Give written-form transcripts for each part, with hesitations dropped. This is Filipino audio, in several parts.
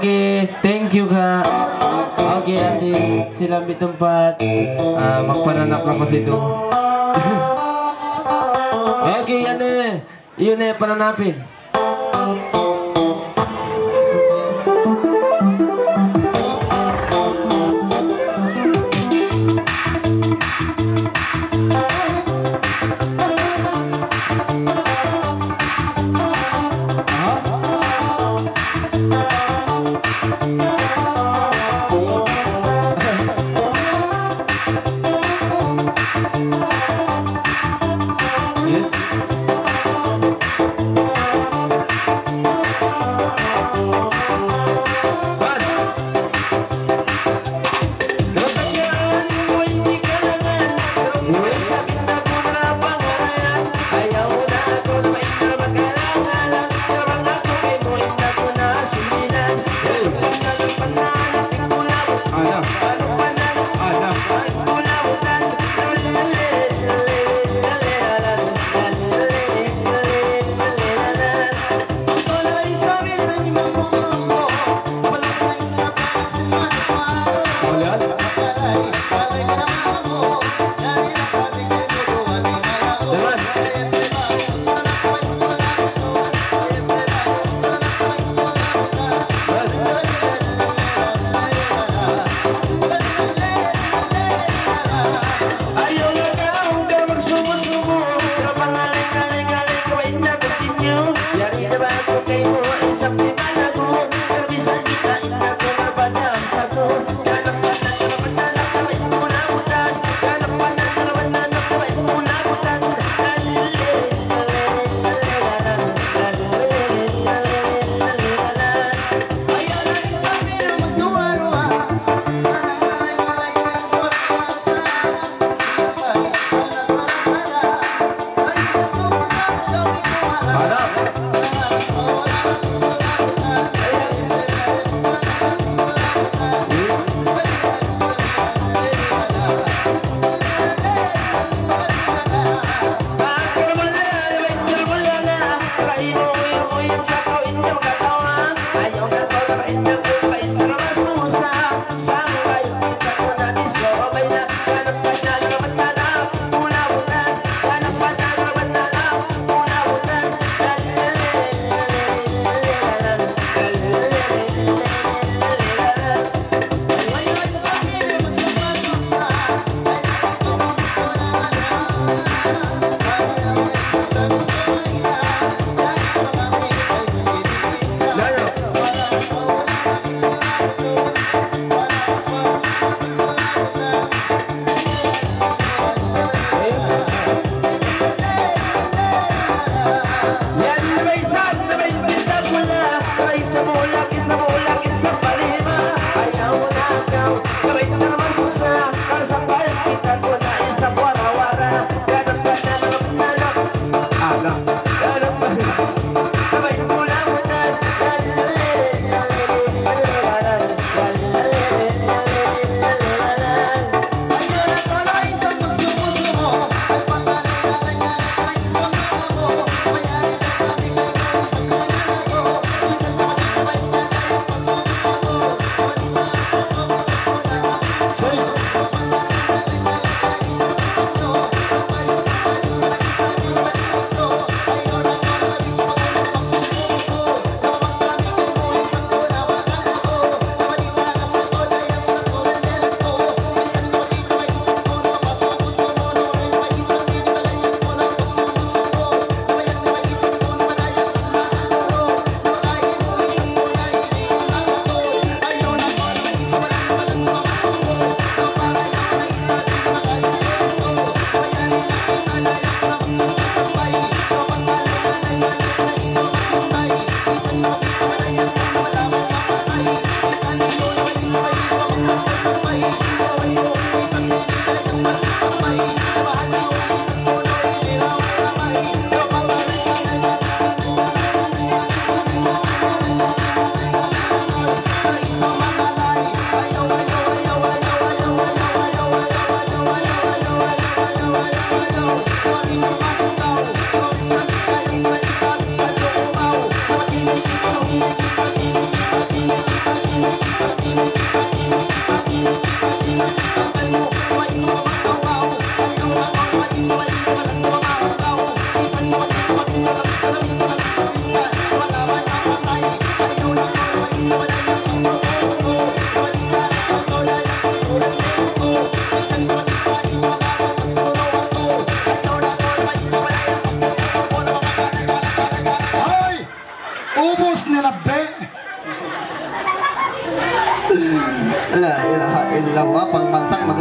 Okay, thank you ka. Okay, ate, sila bitumpat. Magpananak lang ko sa ito. Okay, ate. Yun na yung pananapin.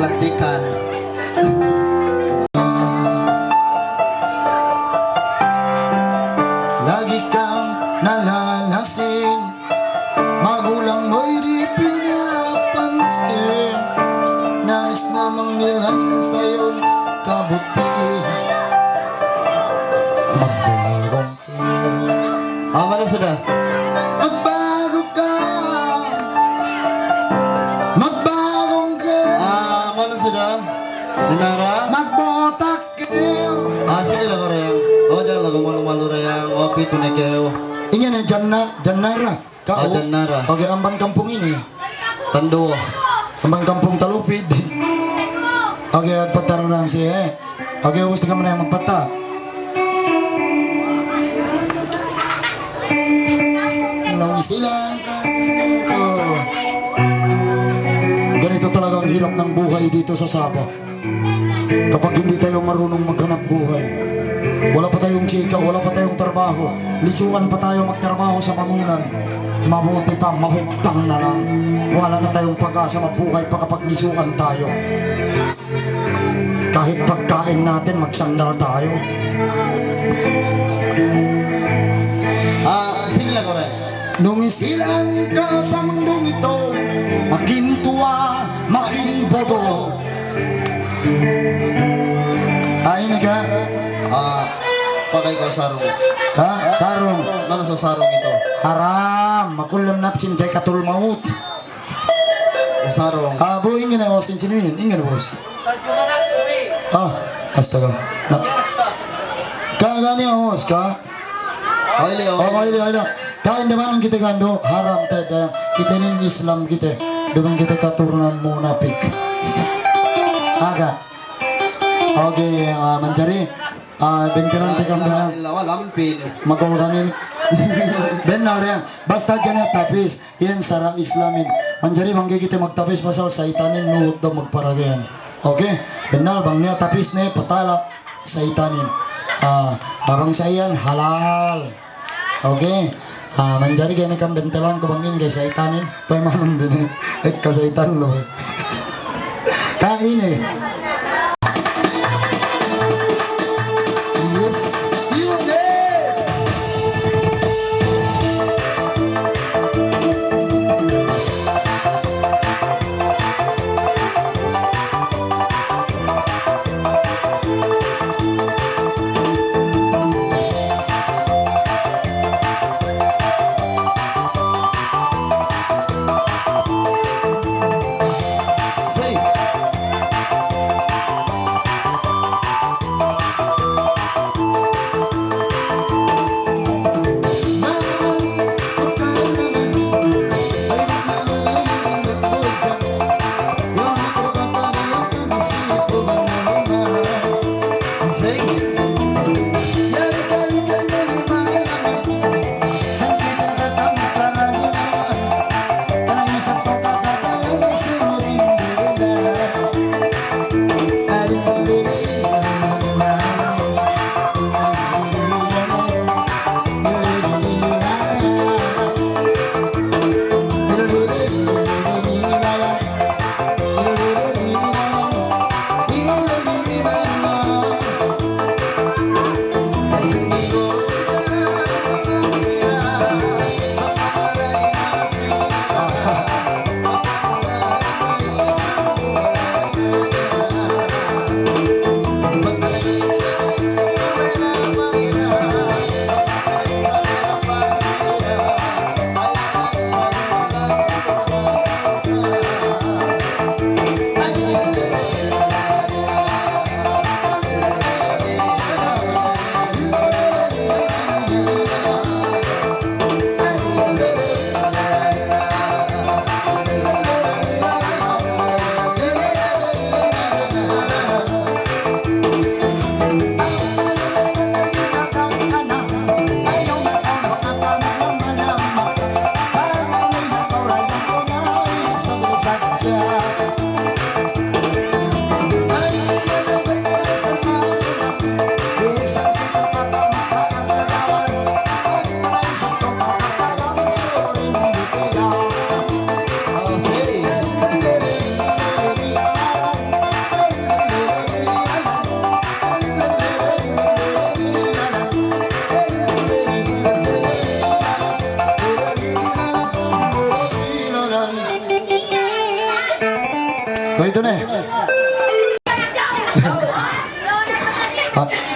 maglagtikan. Lagi kang nalalasing, magulang mo'y di pinapansin. Nais namang nilang sa'yong kabutihan. Magbagong mana sudah? Magbago ka, magbagong ka. Mana sudah? Dinara? Magbotak kayo. Sini lah koreyang. Oh jangan lagu malu-malu rayang. Oh pitu nekeo. Ini nih Jannara. Kau Jannara. Oke ambang kampung ini. Tando. Ambang kampung Talupid. Oke patarunang sih. Oke gusto ka man magpata. Nung silang oh. Ganito talaga ang hirap ng buhay dito sa Sabah. Kapag hindi tayo marunong maghanap buhay, wala pa tayong chika, wala pa tayong trabaho, lisuan pa tayo magtrabaho sa bangunan, mabuti pa, mahugtang na lang. Wala na tayong pag-asa mabuhay pa kapag lisuan tayo. Kahit pagkain natin, magsandal tayo. Sila ko rin. Nung isilang ka sa mundong ito, makin tuwa, makin bobo. Ay ka? Pakay ko sarong. Ka? Sarong? Ano sa sarong ito? Haram, makulam napsin jay katul maut. Sarong. Bu, ingin na osin sinuin, ingin na bos. Astaga. Kagani ahos ka? Oile. Kain naman ang kita gando, haram teda. Kita nin Islam kita. Dengan kita katurunan munafik. Aga. Okay, Manjari. Bentiran tekam dah. Magkaulanin. Benar ya. Basta dyan tapis. Yan sara Islamin. Manjari bangga kita magtapis pasal saitanin nuhut daw magparagayan. Okay? Benar bang niya tapis ne patala saitanin. Habang sayan halal. Okay? Manjari kaya nikam bentelan ko bangin kay saitanin. Paymanong din eh. Kasaitan lo. Kain eh. Yes. Yun eh.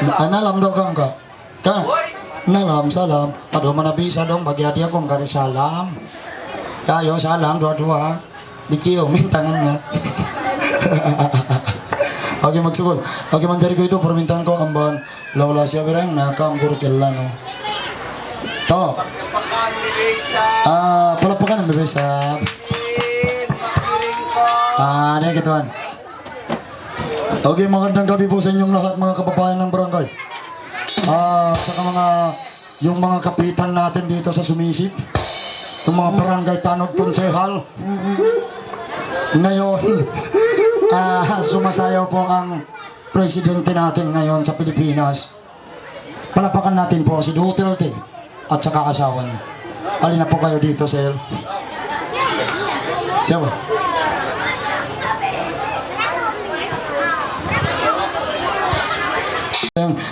Nalam daw kang ka. Ka. Nalam, salam. Aduh, mana bisa dong bagi hadiah kong kari salam. Ayo salam dua-dua. Diciumin tangannya. Oke maksudku. Oke mencari ko itu permintaan ko amban. Laula siya berang nakam kurkelan. To. Palapakan ang bebesa. Ini gituan. Oke, magandang gabi po sa inyong lahat mga kababayan ng barangay. Saka yung mga kapitan natin dito sa Sumisip, yung mga barangay tanod konsehal. Ngayon, sumasayaw po ang presidente natin ngayon sa Pilipinas. Palapakan natin po si Duterte at saka asawa niya. Alin na po kayo dito, sir? Siya ba?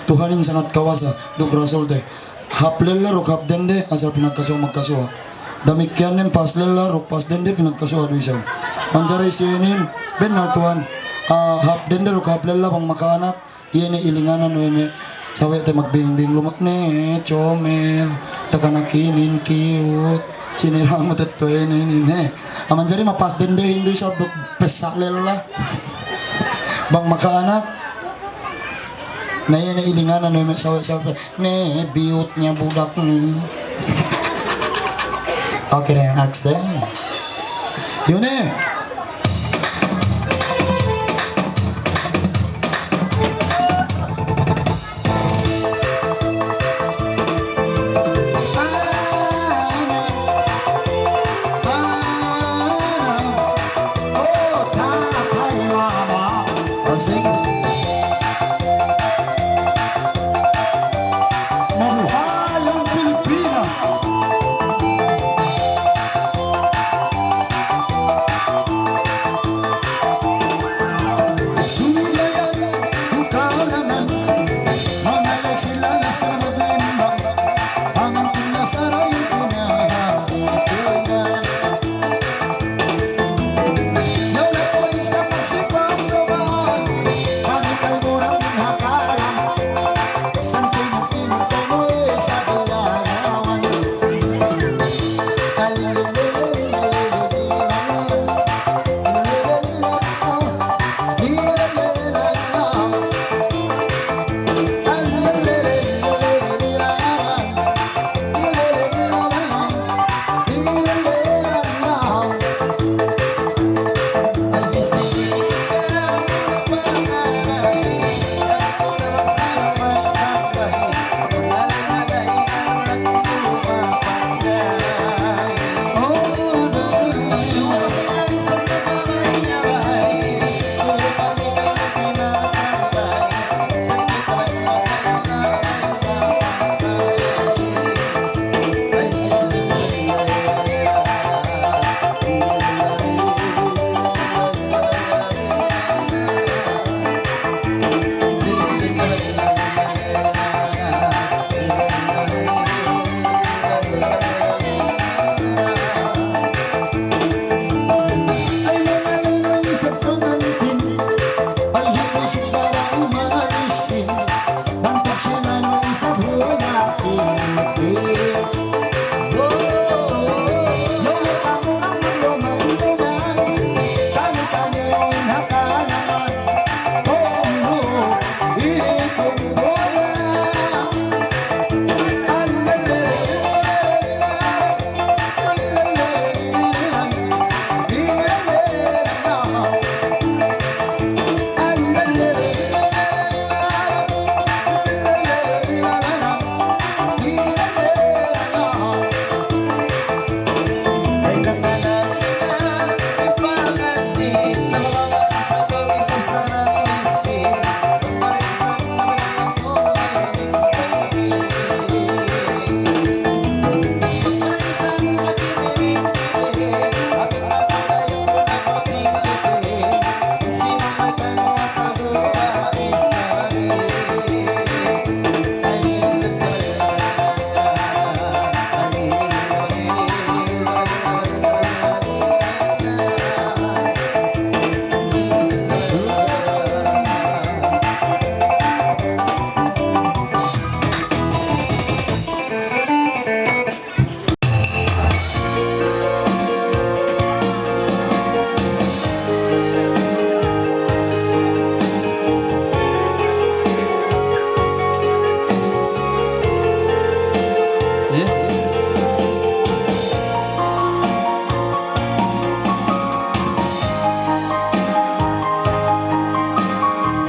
Tuhanin sangat kawasa duk rasul de haplella ruk hapdende asal pinagkasuha magkasuha damikyan nem paslella ruk pasdende pinagkasuha do isaw manjari sinin ben na tuhan hapdende ruk haplella pang makaanak iyan ilinganan weme sawe te magbingbing lumak ne chomel dakanakinin kiut sinirang matet to ini ne manjari mapasdende hindi sa duk pesalella bang makaanak na yan na ilinganan namin sa ne biyot niya budak ni okay na yung accent yun eh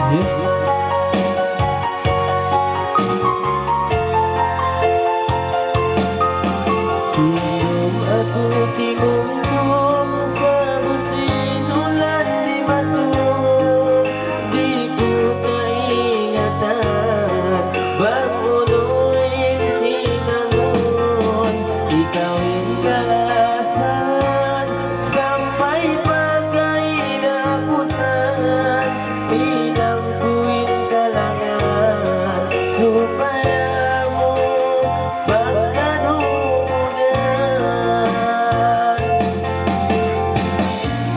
Yes. Sindong ako timungtong sa businulan di matulog, di ko kaingatan, bagmuloy hinangon, ikawin kalasan, sampay pagkainapusan, pinangkuin kalangan, supaya mo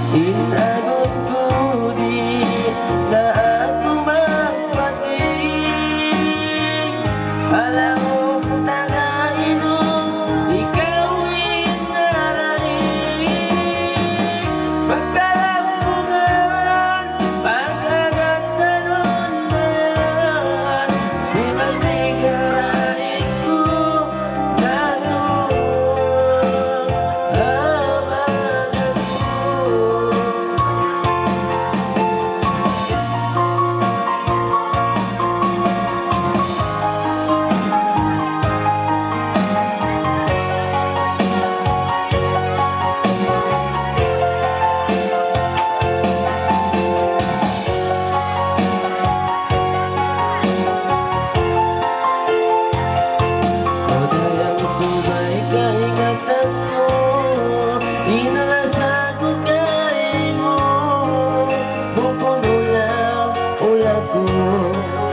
inagot ko di na ako magpating. Alam mo nakainom, ikawin naraing. Pagkalampungan, pag-agat talon na yan, si magigarain ko na doon. Kodayang subay kaingatan mo, inalasa ko kay mo, bukod ulang ulat ko,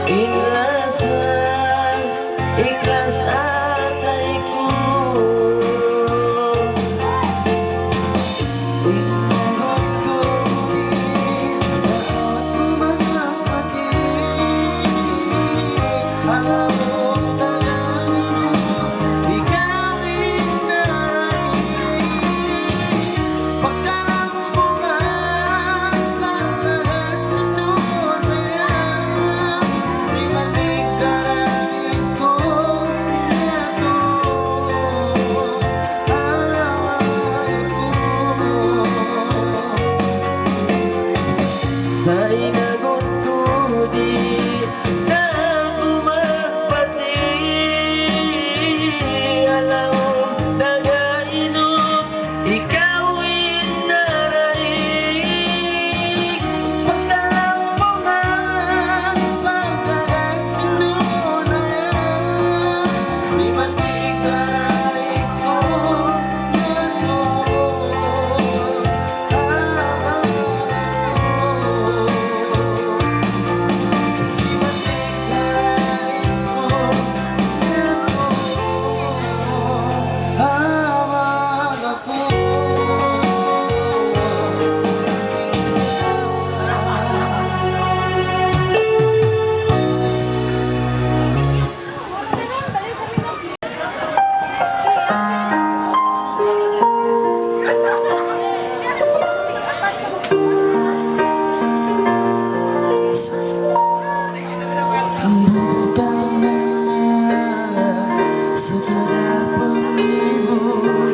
inalasa, iklas atay ko. Inagot ko di na ako magpating. Alam mo ikawin naraing. Pagkalampungan, pag-agat sunod na yan, si magigarain ko na doon. Sa inagot ko di na ako magpating. Alam mo nagainom, ikawin naraing. Pagkalampungan, pag-agat sunod na yan, si magigarain ko na doon. Si magigarain ko na doon. Hawag ako. Bukan sekedar penghibur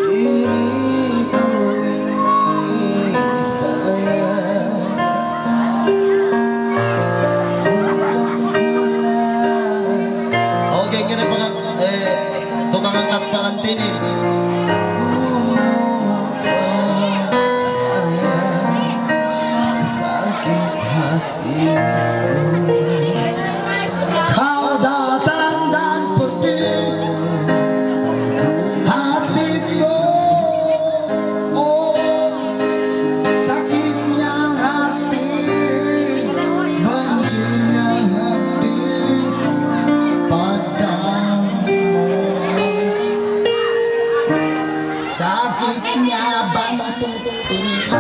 diriku ini sayang, bukan pula. Okay, kini pang tukang angkat pangantinin. Sayang, sakit hatiku. Kau datang dan pergi, hatiku, oh sakitnya hati, bencinya hati padamu, sakitnya bantu ini.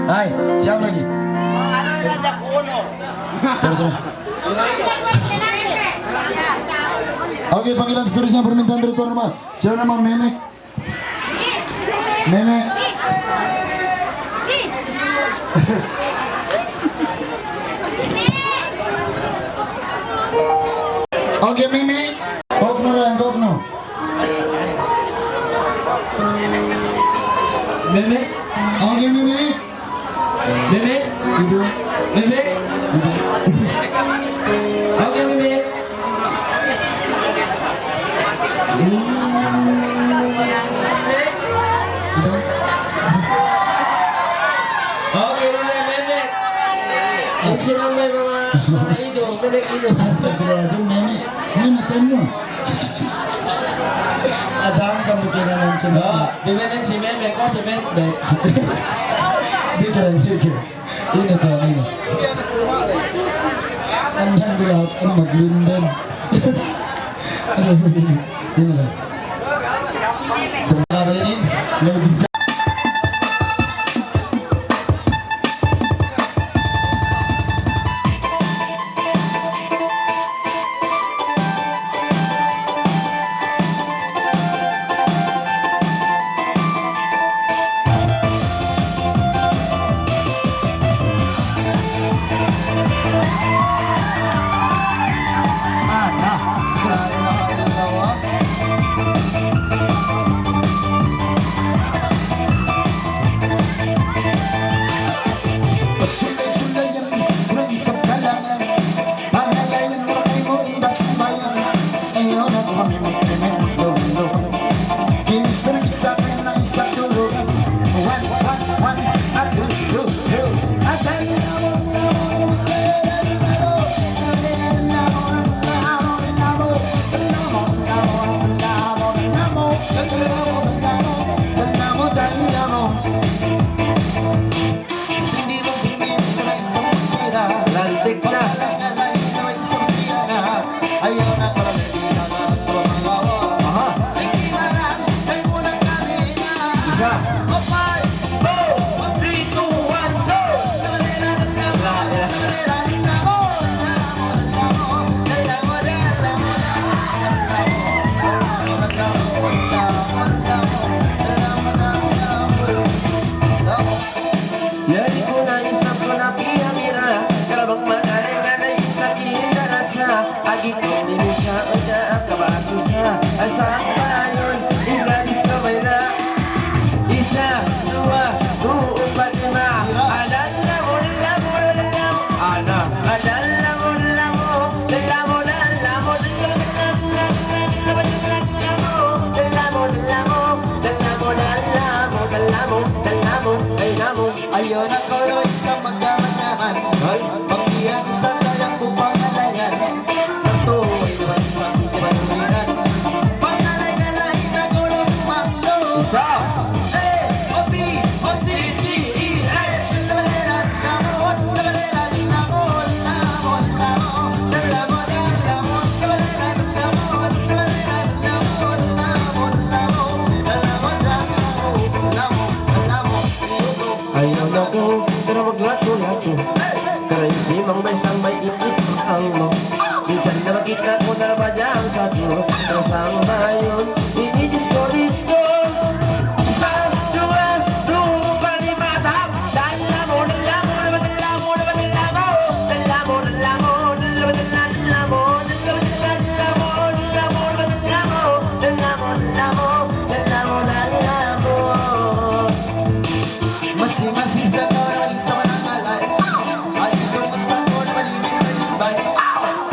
Hai, siapa lagi? Terus lah. Oke, panggilan seterusnya permintaan dari tuan rumah. Siapa nama Memek? Memek. Oke, Memek. Kokno dan kokno. Memek. Oke, Memek. Ito. Bebe. Okay, bebe. Okay, bebe. Ang silang may mga idol, balik idol. Grabe, nene. Ini makan mo. Asahan ka mo kailangan sa mga. Bebe din si Meme ko, si Meme. Dito lang, dito. Ini ko, ini. Andiyan ko lahat, ano maglindan. Ini lang. Tungkara ini, lady. Sulay-sulay yan ng isang kalangan. Pangalayan mo kay mo indak sa bayan. Ayaw na kami magtremendo. Kinis na ng isa kayo ng isang tulungan. One, a two, two. Asay na mo, Lantik na. ayaw na Aha. Isa. 5, 4, 3, 2, 1, go! Jadi ko na isang ko na pihamira. Kalabang manaling ka na isang kinarasa. Agi ko nilisya o siya ang kabaso siya. Asa ka yun, igalis ka may na. Isa, dua, upat, lima. Adan na mo, lala mo, lala mo. Ana, adan na mo, lala mo. Lala mo, lala mo. ayaw na ko isang magkamanahan. Pagdiyan sa kayang kupangalayan. Natuloy naman sa kumanumiran. Pangalay-galay na gulo sumando. Isa. Ayaw na ko, pero maglato-lato. Currency, mang may sang may itit ang mo. Minsan na makita ko na ba dyan sa tulo. Pero saan ba yun? Ini-disco-disco. Isa, dua, dua, lima, tap. Dala mo, dala mo, dala mo, dala mo, dala mo. Dala mo, dala mo, dala mo, dala mo. Dala mo, dala mo, dala mo, dala mo. Dala mo, dala mo, dala mo, dala mo. Masi-masi sa koral sa manangalay. At ito sa koral malimit-malimbay.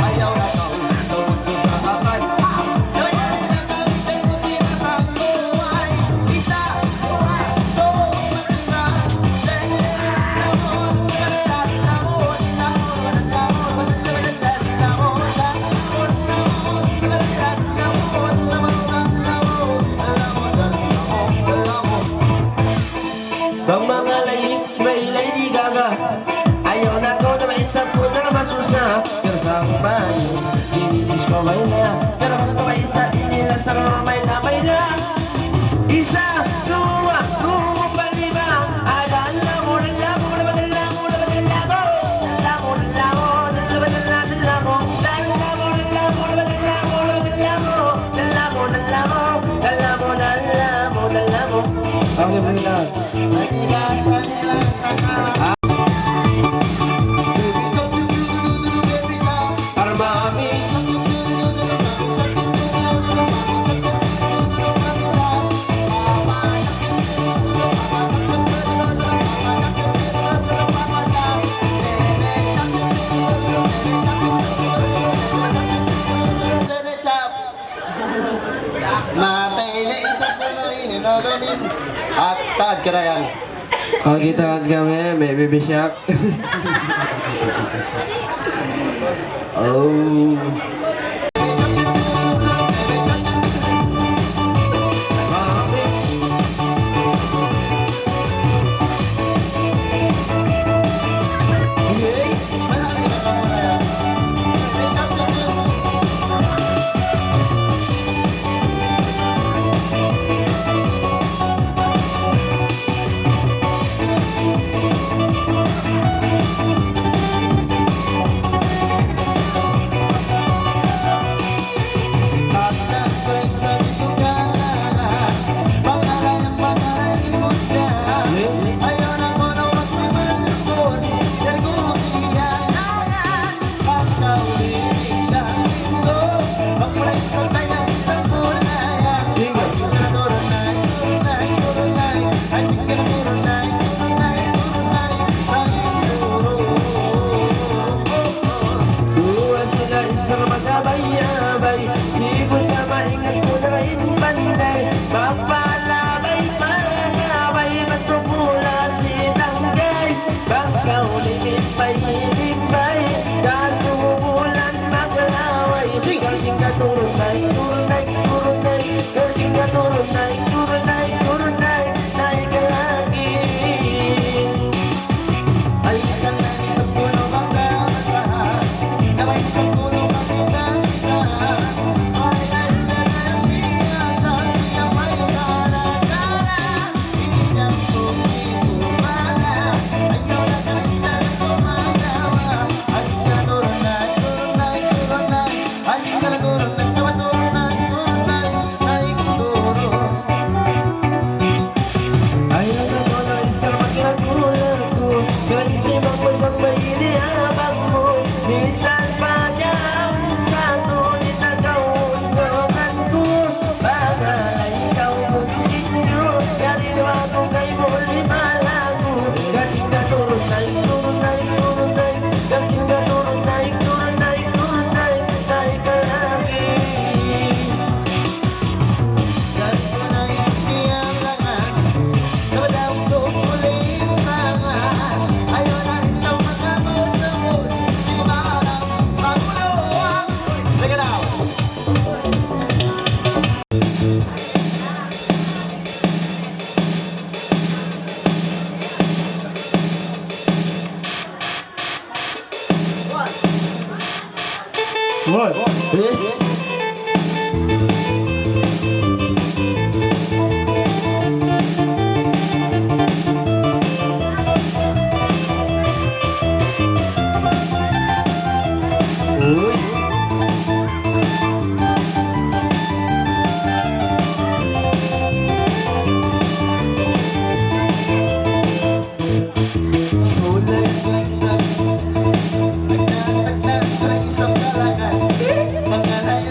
Ayaw na ko, tawag sa kapay. Kaya na kami tayo kusina sa buhay. Isa, dua, lima. Bang mga may Lady Gaga. Ayaw na ko na may isang po na masusa. Pero sa bahay, dinilis ko may na. Pero kung ito may isa, inila sa may na. Isa, dua, dua, lima. Adan na mo, dala mo, dala mo, dala mo, dala mo. Dala mo, dala mo, dala mo, dala mo. Dala mo, dala mo, dala mo, dala mo, dala mo. Dala mo, dala mo, dala mo, dala mo, dala mo. Okay, bring it down. Taad ka na yan. Oh, kita kami, may baby shark. Oh. What? Yes. Mga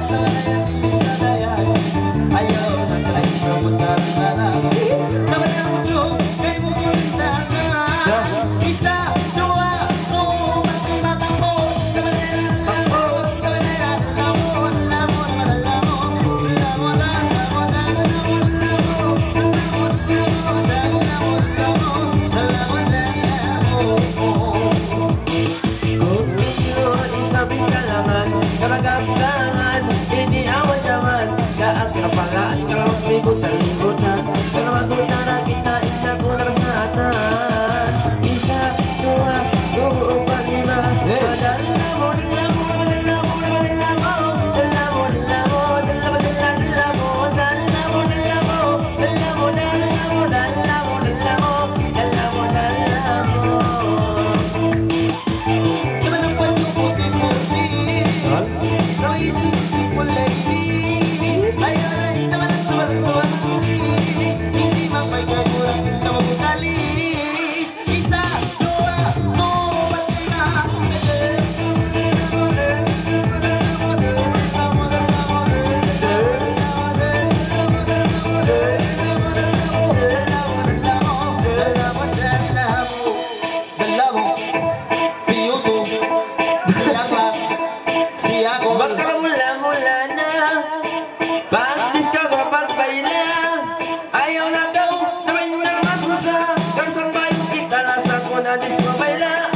na discover lang.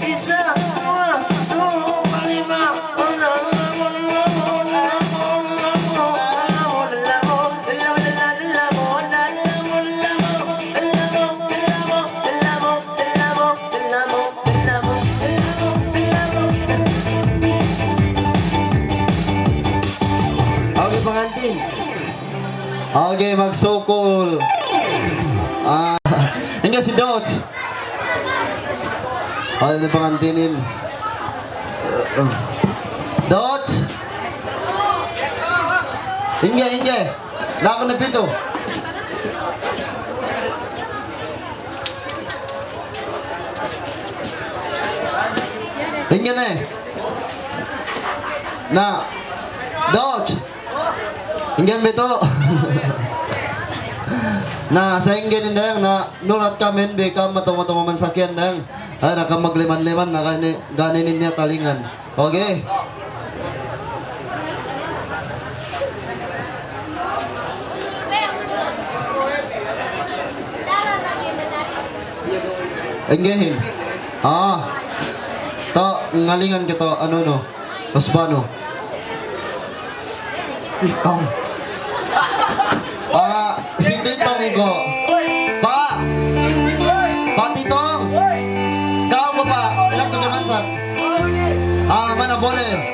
Isa, dua, dua, lima. Okay, pangantin. Okay, magsukol. Hingga si Dodge. Ano na pangantinin? Dodge. Hingga. Laban na pito. Hingga na eh. Na. Dodge. Hingga pito. Na sa ingin na na nulat kami beka matong-matong man sakyan nang nakamagliman-liman na ganin niya talingan. Okay. Enggehin. To ngalingan kita ano no. Osbano. Si Titong ko. Pa! Titong! Kau ko pa! Ilang ko naman sa? Mana boleh?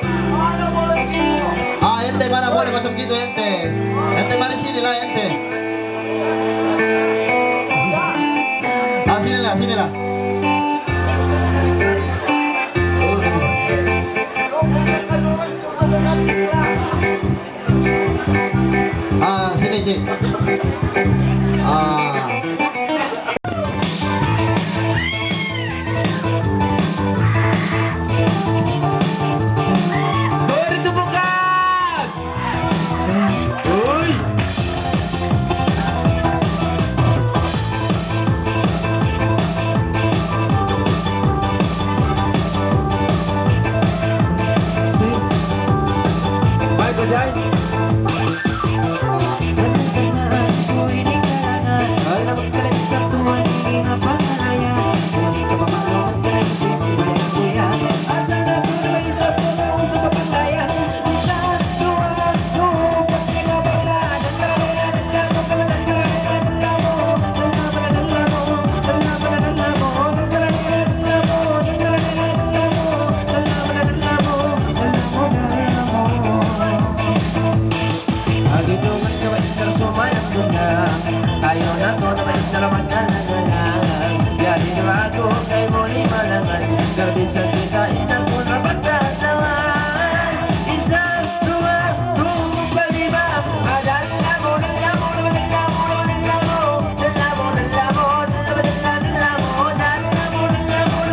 Ente mana boleh macam gitu ente? Ente mari sini lah ente. Sini lah. Sini Cik. Bertepukan. Oi. Baik, Jai. Ayaw na to na may salamat ka na galang. Yarin mo ako kay mo ni malaman. Garbisan kita inang ko na pagkatawan. Isa, dua, dua, lima. Adalamo, dalamo, dalamo, dalamo. Dalamo, dalamo, dalamo, dalamo.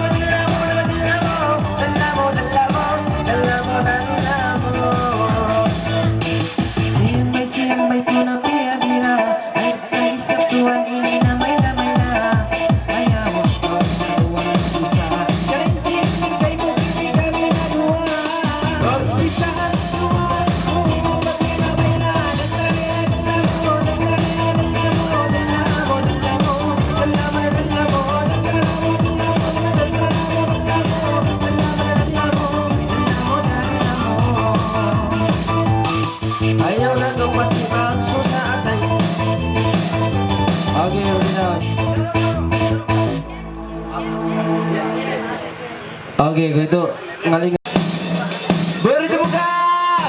Dalamo, dalamo, dalamo, dalamo. Dalamo, dalamo. Siyang may kunang piyabira. Tuhan ini namay lamay na. Ayaw ko sa tuwang susa. Kalensin kay mo hindi kami nadua. Isa tuwa pati namay na. Dalamo. Ayaw na kong pati magsusa atay. Okay, ulit. Okay, gitu. Ngaling. Bertepukan.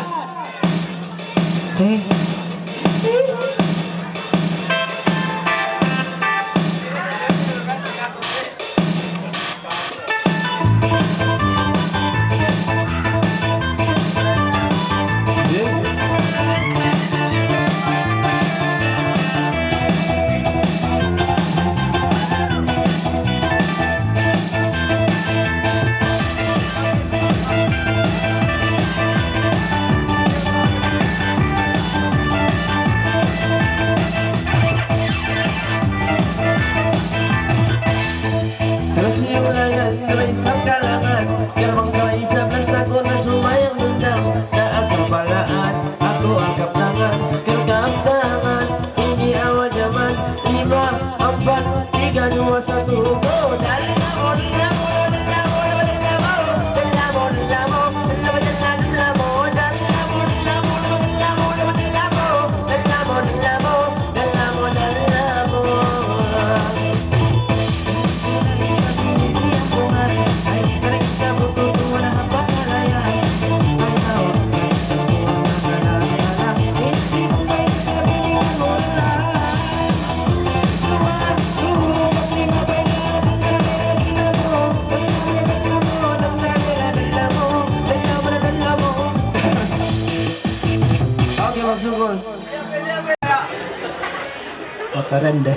Rende.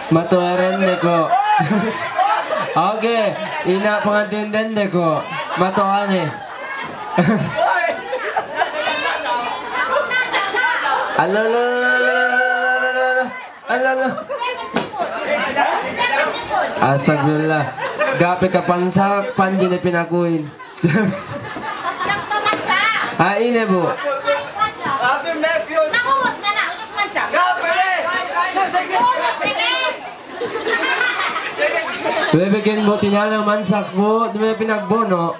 Matuarende ko. Oke, ina pengantin dende ko. Matuane. Alala. Astagfirullah. Gape ka pansak panji na pinakuin. Ini bu. Bebekin bu tinala mansak bu, di may pinagbono.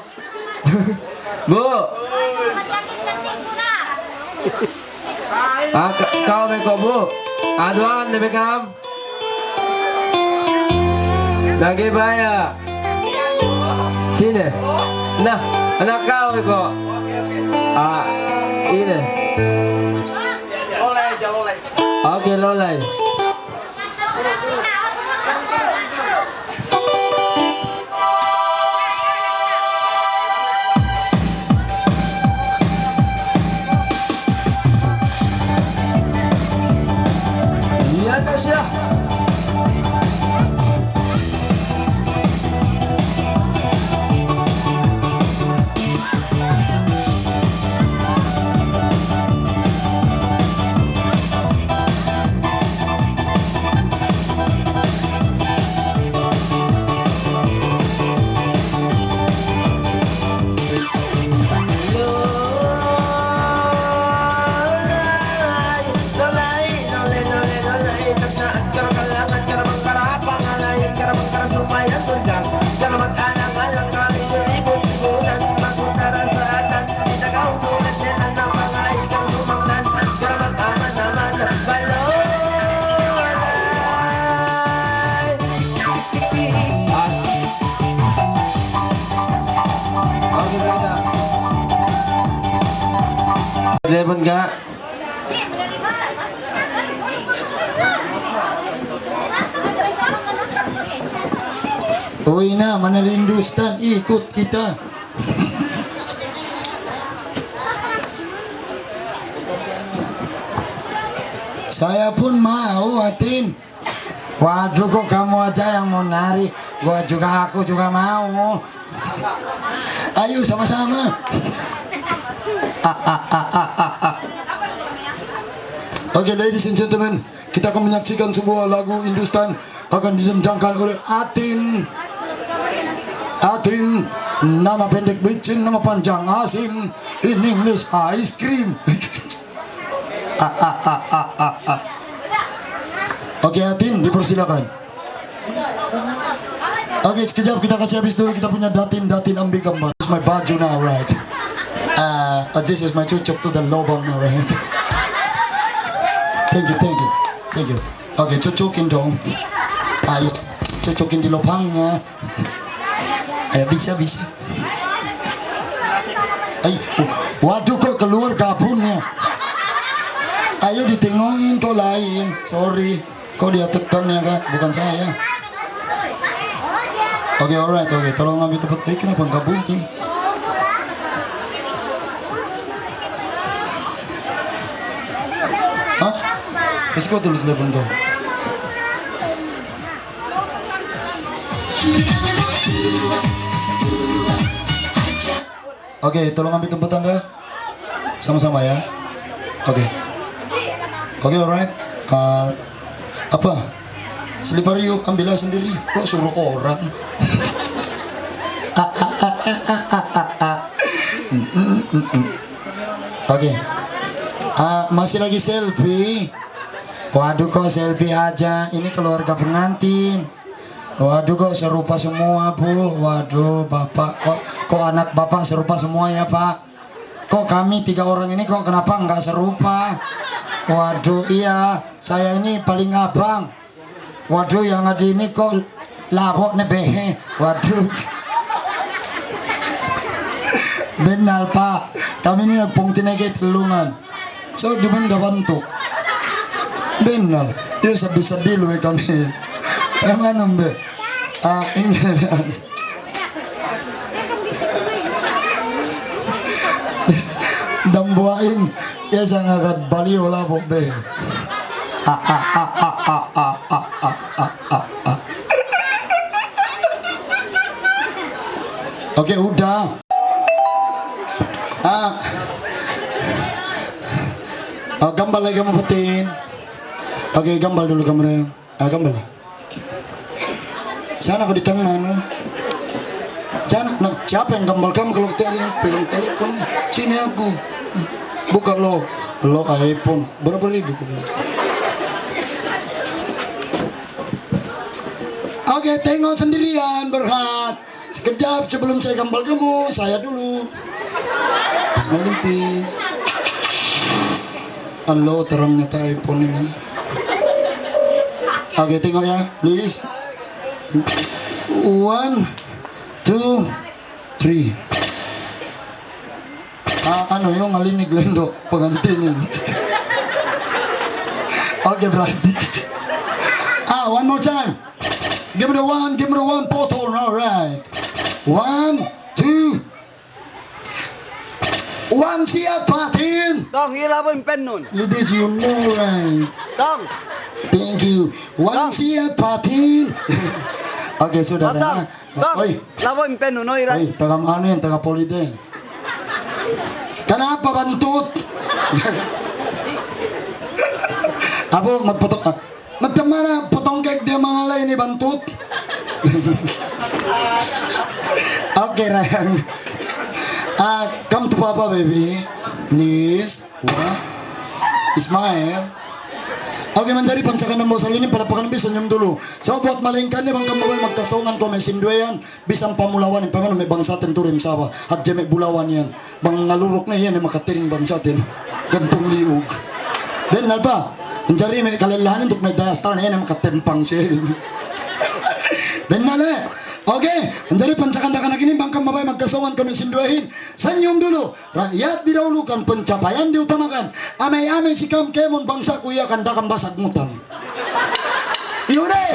Bu. Kau beko bu. Aduan debe kam. Lagi baya. Sini. Nah, anak kau beko. Ini. Lolai. Oke, lolai. Iya, Tasya. Telepon kak. Uy na, manalindustan, ikut kita. Saya pun mau, Atin. Waduh, kok kamu aja yang mau nari. Aku juga mau. Ayo sama-sama. Oke, ladies and gentlemen, kita akan menyaksikan sebuah lagu Hindustan akan didendangkan oleh Atin. Atin, nama pendek Bicin, nama panjang Asin, in English ice cream. Oke, Atin, dipersilakan. Oke, sekejap kita kasih habis dulu, kita punya datin ambil gambar. This is my baju now, right? This is my cucuk to the lobang now, right? Thank you. Oke, cucukin dong. Ayo, cucukin di lubangnya. Ayo, bisa. Ayo, waduh kok keluar kabunnya. Ayo ditengongin kok lain. Sorry, kok dia tekan ya kak, bukan saya. Oke, alright, oke. Tolong ambil tempat baik, kenapa nggak bunyi? Hah? Kasih kau dulu telepon kau. Oke, tolong ambil tempat anda. Sama-sama ya. Oke, alright. Apa? Selipar yuk, ambillah sendiri. Kok suruh orang? Oke. Masih lagi selfie. Waduh, kok selfie aja. Ini keluarga pengantin. Waduh, kok serupa semua, Bu. Waduh, Bapak. Kok anak Bapak serupa semua ya, Pak? Kok kami 3 orang ini kok kenapa nggak serupa? Waduh, iya. Saya ini paling abang. Waduh, yang ada ini kok lapok nebehe. Waduh. Benar, Pak. Kami ini nagpungtin lagi tulungan. So, di mana bantu? Benar. Dia sedih-sedih loh kami. Yang ano be? Ini. Dambuain. Ya sangat baliw lah po be. Oke, udah. Gambal lagi kamu petin. Oke, gambal dulu kameranya. Gambal. Sana aku di tengah. Sana, siapa yang gambal kamu kalau kita yang film telepon? Sini aku. Bukan lo iPhone. Berapa ribu? Oke, tengok sendirian, Berhad. Sekejap sebelum saya gambal kamu, saya dulu. Smiling peace. Halo, terangnya iPhone ini. Oke, tengok ya, please. 1, 2, 3. Yung ngalinig Glendo, pengantin ini. Oke, berarti. One more time. Give me the one bottle, alright. 1, 2. One siap patin. Tong, hila mo yung pen nun. Ladies, you know, right? Tong, Thank you. One siap patin. Oke, sudah Tong, dah. Tong, Oi, hila mo yung pen nun, oi, oi, taga ano yan, taga poliden. Kenapa bantut? Apo, magpotong. Macam mana potong cake dia mga lain ni bantut? Oke, Rayang. Come to Papa, baby. Please. Ismail. Oke, menjadi pancakan ng musal ini palapakan bisa senyum dulu. So, buat malingkan ni bang kamawal magkasongan ko may sindwayan, bisang pamulawan yung pangalan may bangsatin turin sawa at jemik bulawan yan. Bang ngalurok na yan ay makatiring bangsatin. Gantong liug. Then, nalpa, menjadi may kalalahanin untuk may dastar na yan ay makatempang siya. Then, nale. Oke, menjadi pancakan dakan ini bangkang mabay magkasongan kami sinduahin. Senyum dulu. Rakyat didahulukan, pencapaian diutamakan. Amay-amay si Kam Kemon bangsa kuya akan dakang basag ngutang. Yaudah.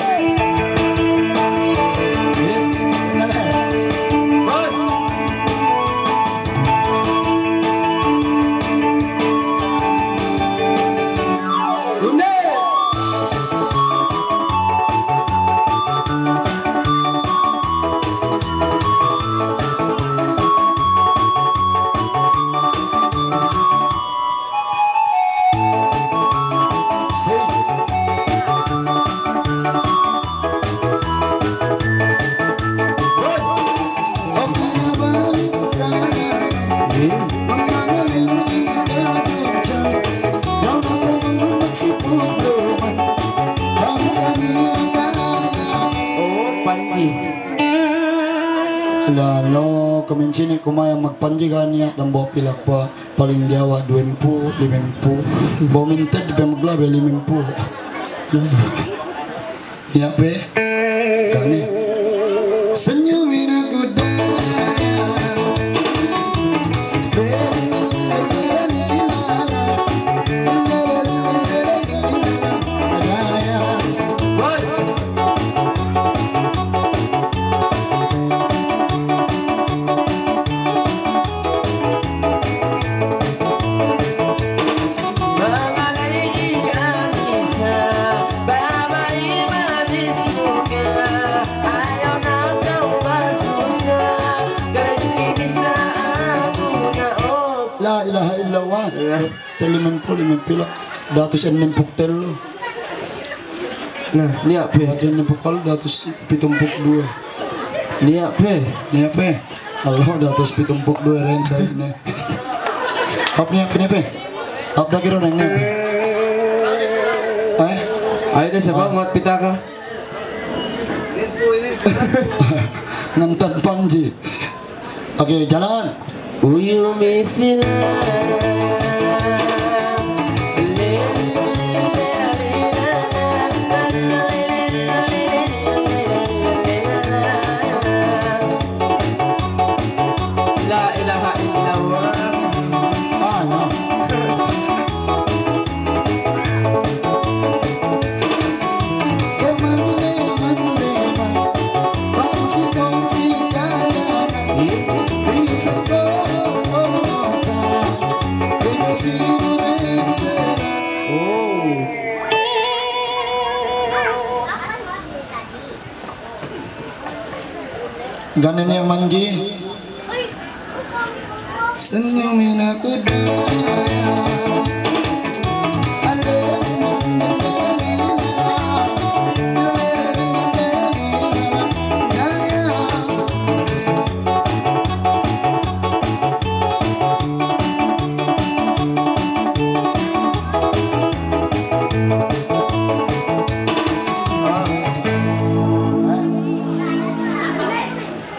Panji. Lalo kami sini kumayang magpanjigan niya ng bawa pilak pa paling Jawa 20, 50. Bawa minted pa maglabi 50. Ya pe kani senyumin aku La ilaha illallah. Teliman pila. Datus enem puktel. Nah, ni apa? Datus enem pukal. Datus pitumpuk dua. Ni apa? Ni apa? Allah datus pitumpuk dua ren saya ini. Apa ni apa? Apa dah kira nang ni? Ayo deh siapa ngot pitaka? Ngantan Panji. Oke, jalan. Will miss you. La ilaha illallah. No. Ganun yung manji. Senyumin aku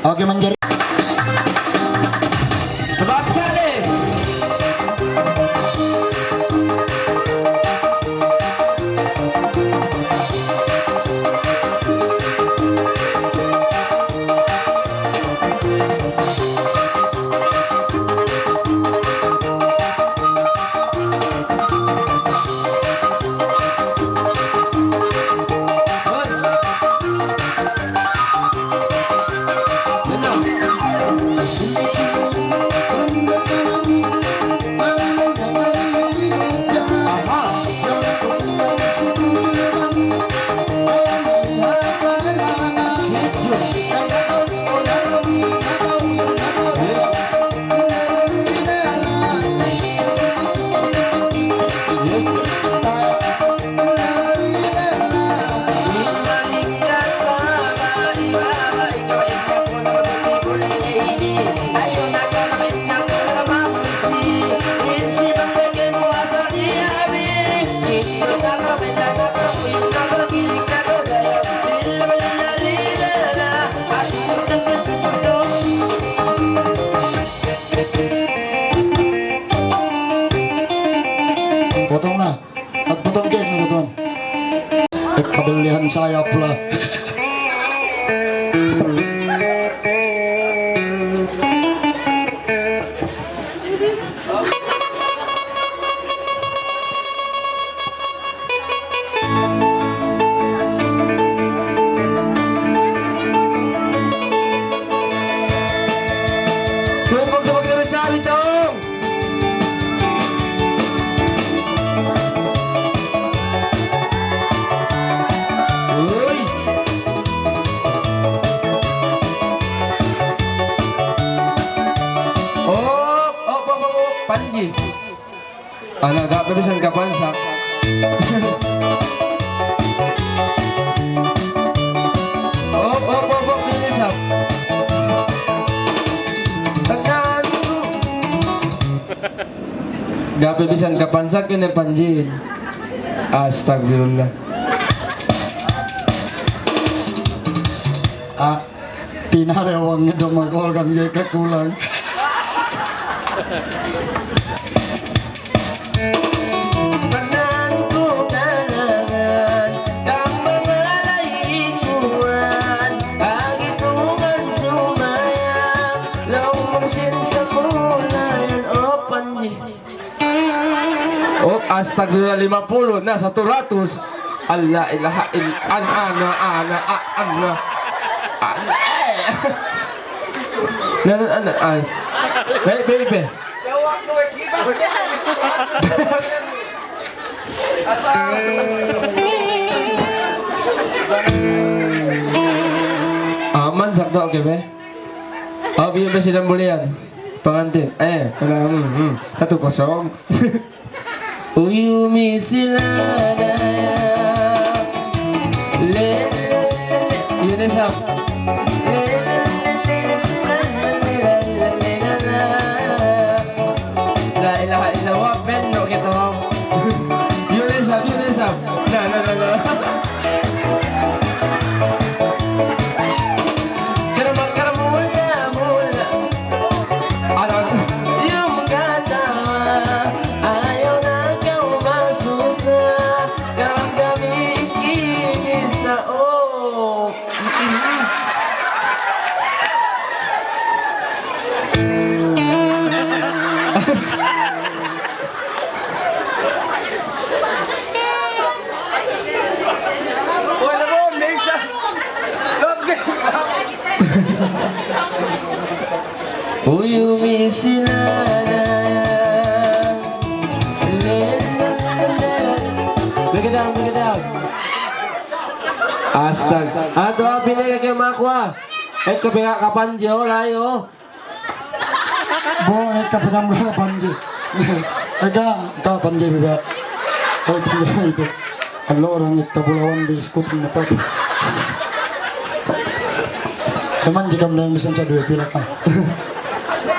Oke manjari. Sebab cari. Potong na. Pagpotong kayo, potong. Kabalihan saya pula. Tumpag na pag sabi tong. Uy! Panji. Ano, gakabisan ka pansak. Finish up. Tandaan ko. Gapabisan ka pansak yun yung panjin. Astagfirullah. Tinarewang nga daw mag-organ kay kakulang. Tandaan ko kailangan ang mga laikuan, ang itungan sumayang, laumusin sa kulayan o panji. Oh, astagfirullah 50 na sa turatus. Allah ilaha il ana. Ana as. Baby. Aman sakto okay be. Oh, biyo ba silang bulian? Pangantin. Satu kosong. Uyumi sila na le yun is up. La ilaha illallah penno gitu. Yun is up. Na. Mula. Yung katawa ayaw na kang masusa. Kami ikimisa oh. Wala mo, Nisa. Uyumi sila na Break it down. Astag. Ato ang pinagay kay Makwa. kapag kapan jauh layo. Boy, kapatang mga panji. Eka, ka panji biba. Ay, panji ito. Alo, orang itabulawan di skuting na pati. Teman jika mendang bisa sa dua pila ka.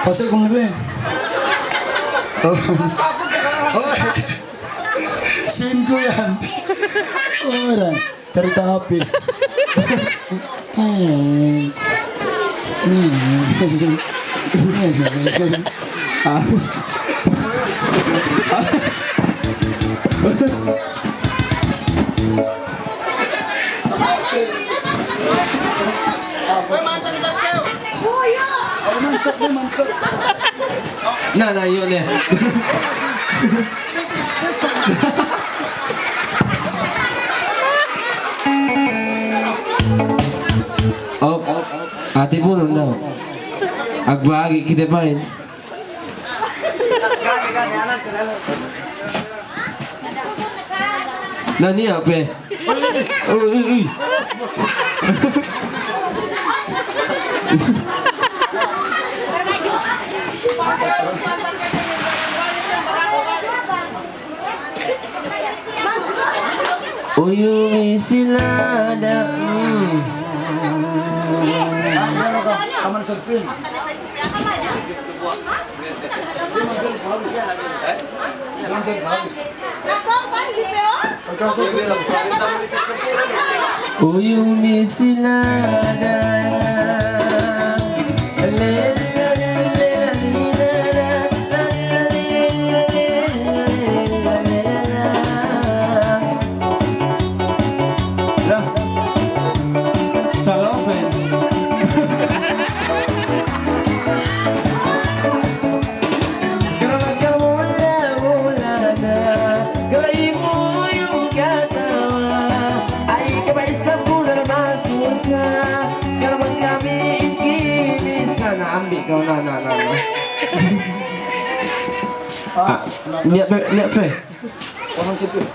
Kasi kung lebih. Oh, scene ko yan. Oh, orang. Kereta api. Nah, yun eh. Oh, ate po nang daw. Agbagi kita pa rin. Nani apa? Uy. Uyumi silada. Taman Serpin. Uyumi silada. Kau na. Lihat pe. Taman Serpin.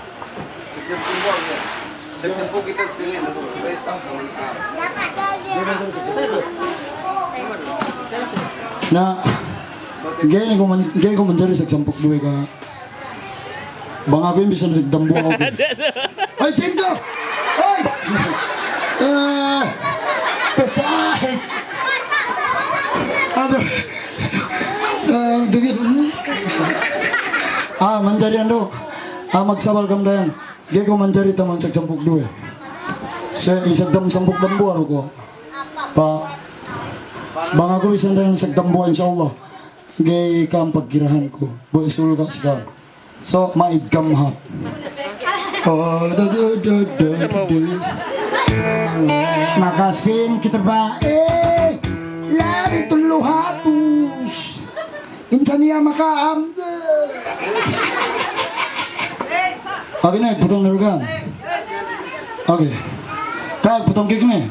Na, gaya ko mencari seksampuk dua ka. Bang aku yang bisa nagdambo ako. Ay, Sinto! Ay! Pesay! Aduh. Dugit. Mencari ando. Magsabal kam dayan. Gaya ko mencari taman seksampuk dua. Saya isagdam sampuk dambo ko. Pa bang aku bisa dengan sekdambo insyaallah. Gay kam pagkirahan ko. Bo isul ka sekarang. So maid kam ha. Oh, makasih kita baik. Lari tuluhatus. Insania makaam. Oke nih, potong dulu kan. Oke. Kak, potong kek nih.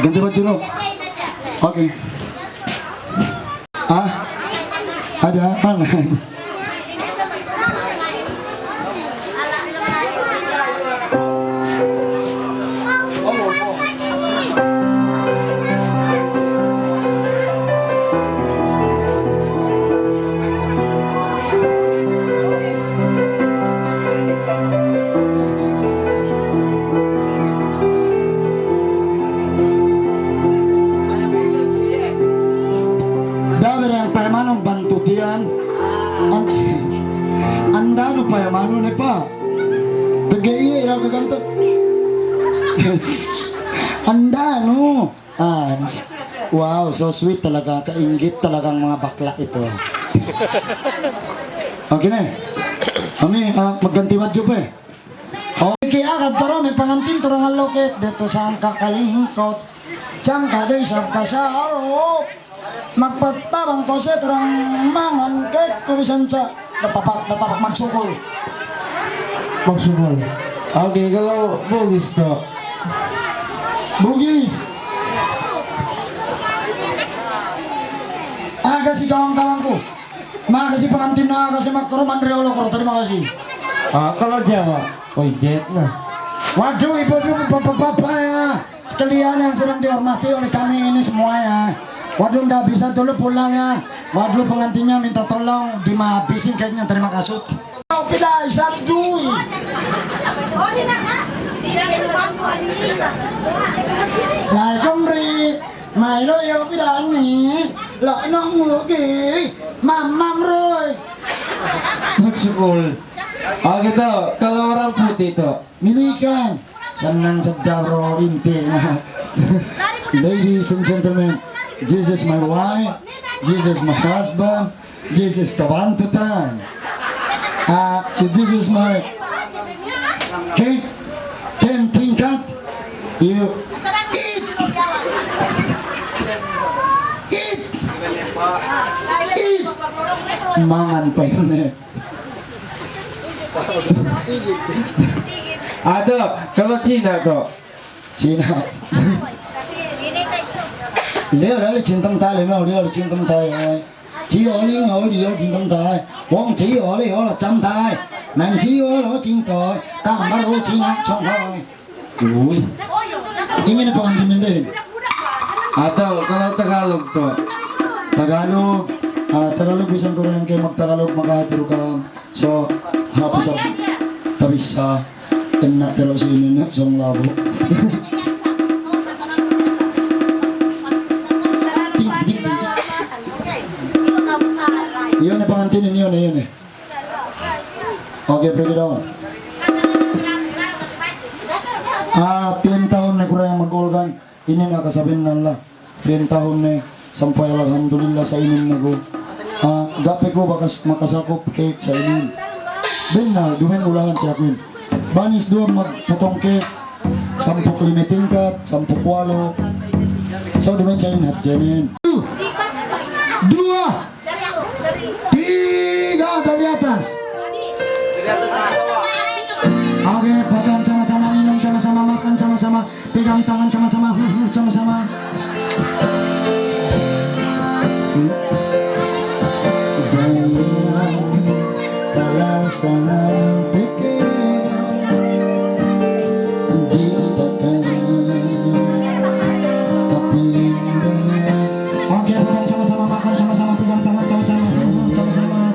Ganti baju lo. Oke. Ada apa? Anda lupa ya manu nih pak, PGI ya gantung. Anda nu, wow so sweet talaga, kainggit talagang mga bakla ito. Oke nih, kami magganti wadyo pa eh. Okay, agad taro may pangantin turang loket dito sa ang kakalingkot, siyang kadoy sa kasaro. Magpatabang ko siya turang mangan kek kumisan sa natapak magsukol. Maksudnya. Oke, kalau bugis to. Bugis. Kasi kawan-kawan ko. Makasih pengantin na kasi magkaroon Riolo ko. Terima kasih. Kalau Jawa, jet na. Waduh, ibu-ibu bapak-bapak ya. sekalian yang sedang dihormati oleh kami ini semuanya. Waduh nggak bisa dulu pulang ya. Waduh pengantinnya minta tolong dimahabisin kayaknya, terima kasih. Kau tidak sardui. Lại không ri mày nói yêu cái đàn này lại nó ngựa kì mam rồi. Maksudul. Oh gitu, kalau orang putih itu. Milikan senang sejaro intinya. Ladies and gentlemen, this is my wife, this is my husband, this is kawantutan. This is my Ken tingkat. You eat mangan pa yun eh. Aduh, kalau Cina tuh. Cina. Nếu đó là chiến tâm tai, nếu mà là chiến tâm tai rồi. Chỉ ở đi ngồi đi ở chiến tâm tai, quang chỉ ở đi ở là trăm tai, nàng chỉ ở là chiến tội, ta không bao chỉ nát trong thôi. Ui. Ini apa yang ini? Atau kalau Tagalog tuh. Tagalog. Tagalog bisa kurang kayak mag Tagalog makahatur ka. So, hapus tapi sa kena terus ini nih sang labo. Iyon na pangantin niyo na yun eh. Okay, break it down. Pian tahun na kurang mag-olgan. Ini na kasabin na la. Pian tahun na sampay alhamdulillah sa inin na ko. Gape ko bakas makasakop cake sa inin. Ben na, dumen ulangan siya Queen. Banis doon magputong cake. 10 tingkat, 10 kwalo. So dumen sa inin at janin. 2 3 dari atas. Oke, potong sama-sama, minum sama-sama, makan sama-sama, pegang tangan sama-sama, sama-sama. Kalau sampai oke, potong sama-sama, makan sama-sama, pegang tangan sama-sama, sama-sama.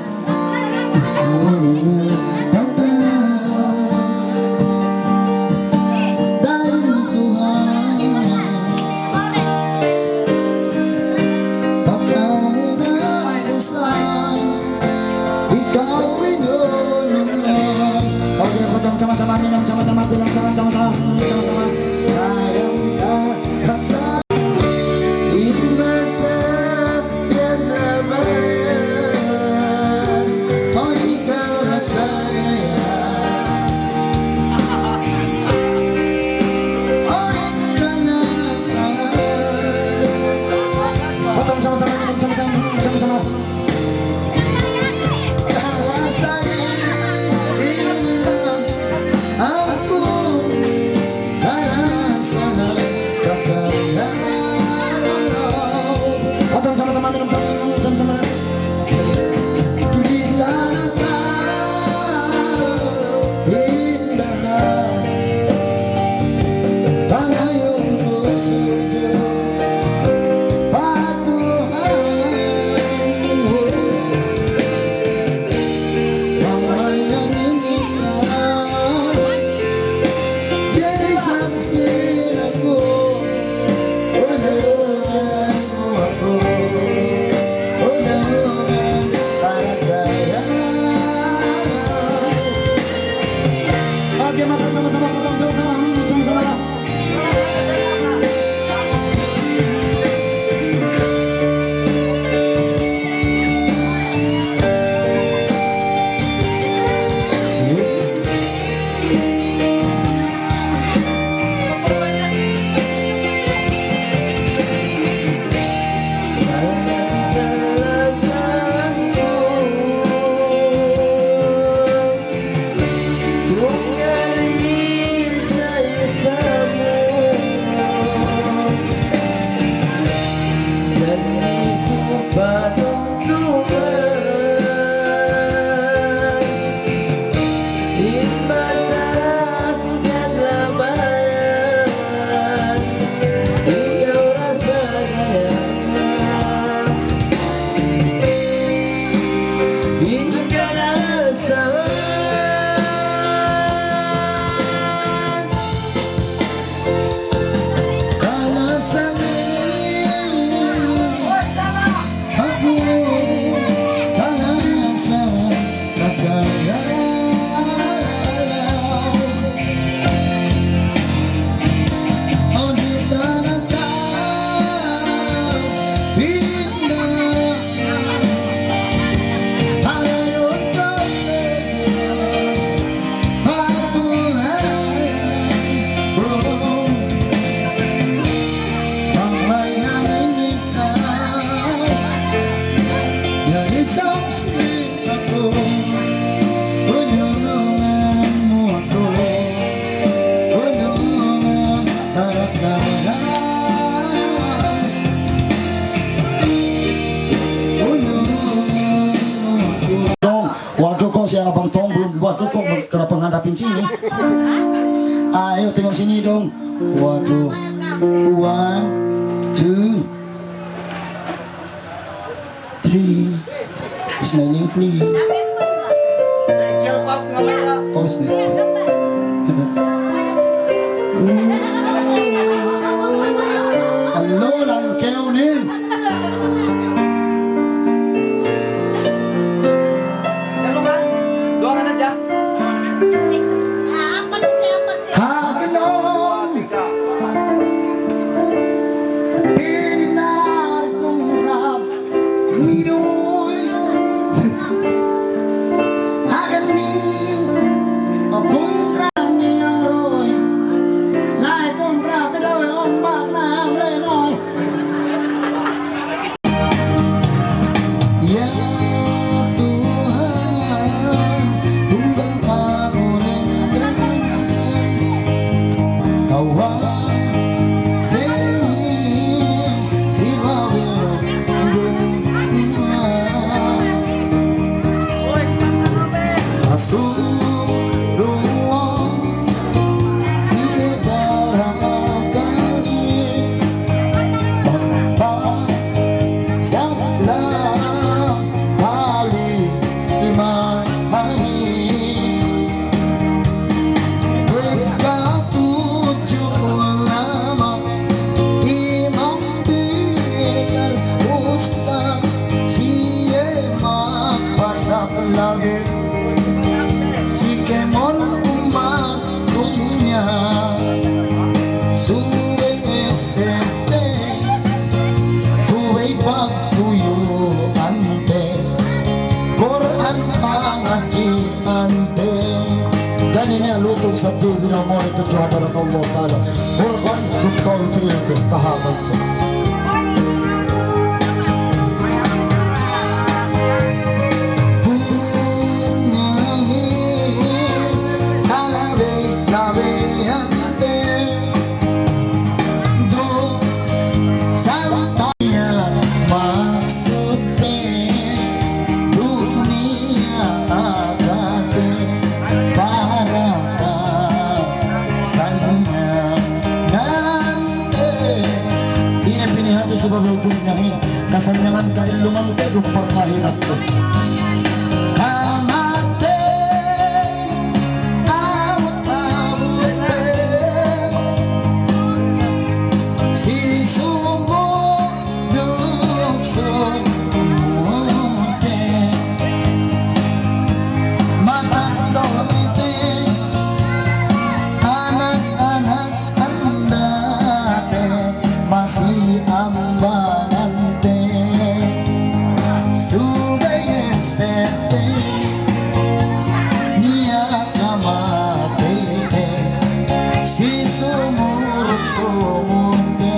Sama-sama minum, sama-sama pegang tangan, sama-sama, sama-sama. Sayang rasa Di masa yang lama. oh kau rasanya oh karena sana. Potong sama-sama minum, sama-sama, sama-sama. Potong sama-sama minum, sama-sama. Waduh kok si abang Tom belum, waduh kok kenapa ngadapin sini? Ayo tengok sini dong. Waduh, 1, 2, 3. Smiling please. Oh, halo lang keo nin. Doangan aja. Hagelong pinar kong rap hidoy agani akong rani aroy lai kong rap daw ombak na lenoy ya Tuhan tunggal pangulengan kawan si bawa dunia Rasulullah ia darahkani Bapak salam kali imani Dekat 7 ulama Imam Bilal Ustaz Siema pasak lagi Si kemon umat dunia Suwe SMP Suwe pagtuyo ante Quran ngaji ante Ganun niya lutong sa TV na mo ito Diyan para Allah Ta'ala Quran kutol fiil kahaban ko sebagai tunjangan kasanyangan kain lumangke dumpang akhirat ko kamate awet-awet si sumo dukso mute mata ite anak-anak andate masih ambanante subay sete niya kamate si sumurok sumunte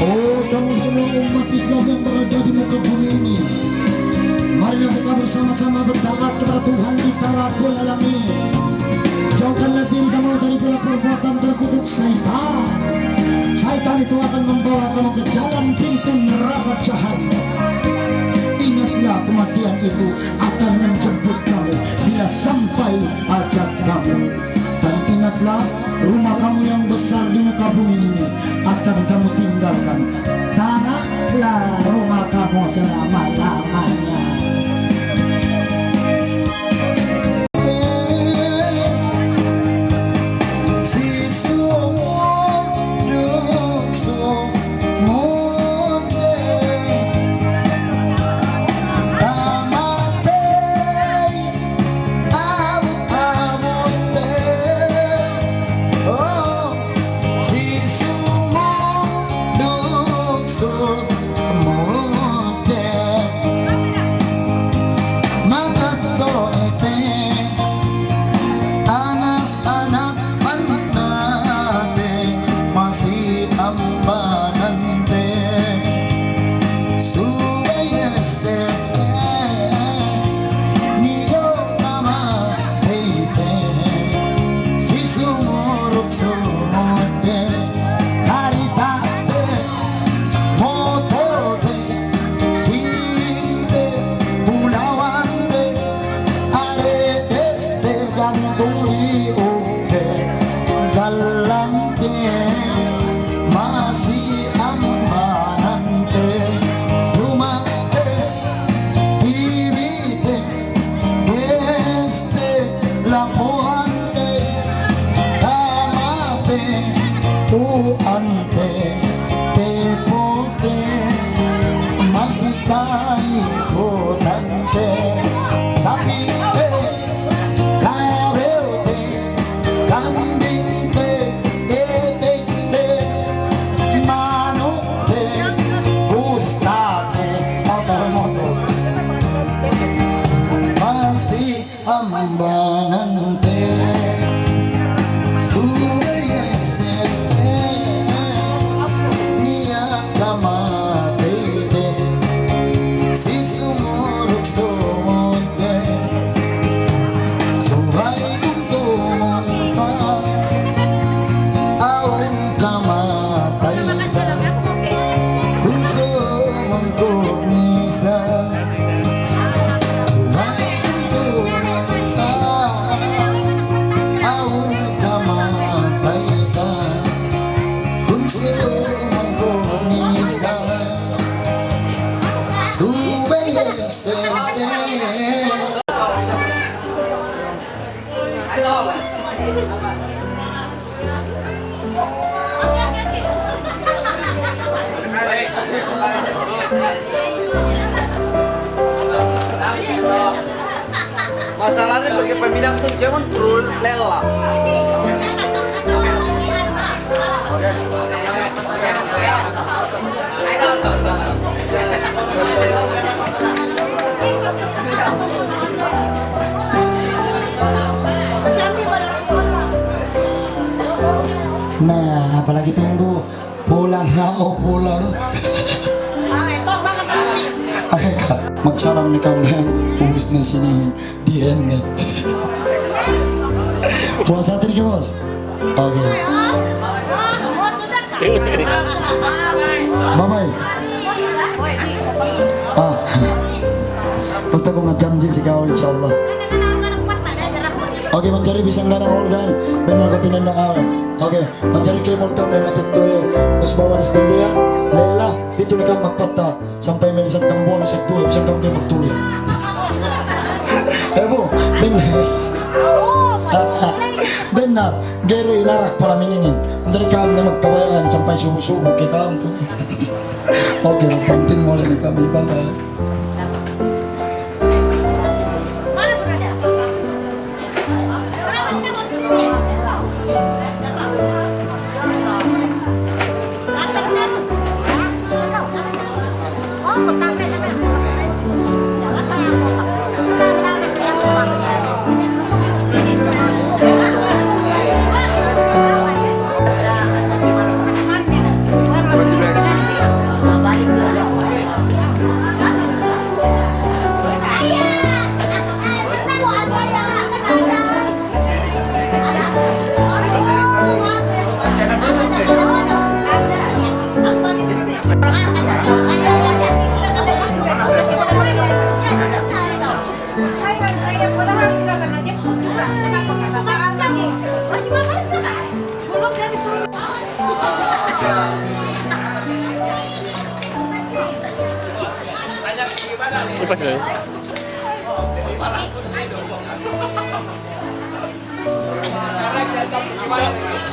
oh kamu semua umat Islam yang berada di muka bumi ini mari kita bersama-sama bertaat kepada Tuhan kita Rabbul Alamin. Jauhkanlah diri kamu dari perbuatan terkutuk syaitan. Syaitan itu akan membawa kamu ke jalan pintu neraka jahanam. Ingatlah kematian itu akan menjemput kamu bila sampai ajal kamu. Dan ingatlah rumah kamu yang besar di muka bumi ini akan kamu tinggalkan. Tanahlah rumah kamu selama-lamanya. tu ante te pote masih kai potante sapi te kabel te kambing te etek te manuk te pusta te motor-motor masih ambanan te Masalahnya bagi peminat tuh jangan perlu lelah. Nah, apalagi tunggu pulang mau pulang. Ayo kak, magsalam ni kami yang ubus na sini di end. Puasa tadi bos. Oke. Bye bye. Basta ko nga janji si kau insyaallah. Oke, mencari pisang darah organ dan lakukan tindak awal. Oke, mencari kemul tam dan lakukan tuyo. Terus bawa di stand dia. Lela, itu nikah magpata sampai may isang tambol sa tuyo, isang kamu kayo magtuloy. Bu, benar. Benar, gero inarak pala mininin. Mencari kami na magkabayaan sampai subuh-subuh ke kampung. Oke, magpantin mo ulit kami. Bye-bye.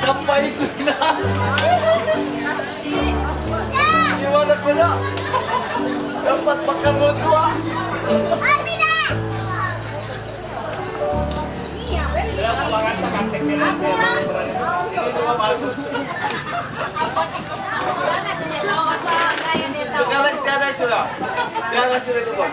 Sampai itu na. Gimana pula? Dapat makan dua. Sekarang tiada sudah. Tiada sudah itu bos.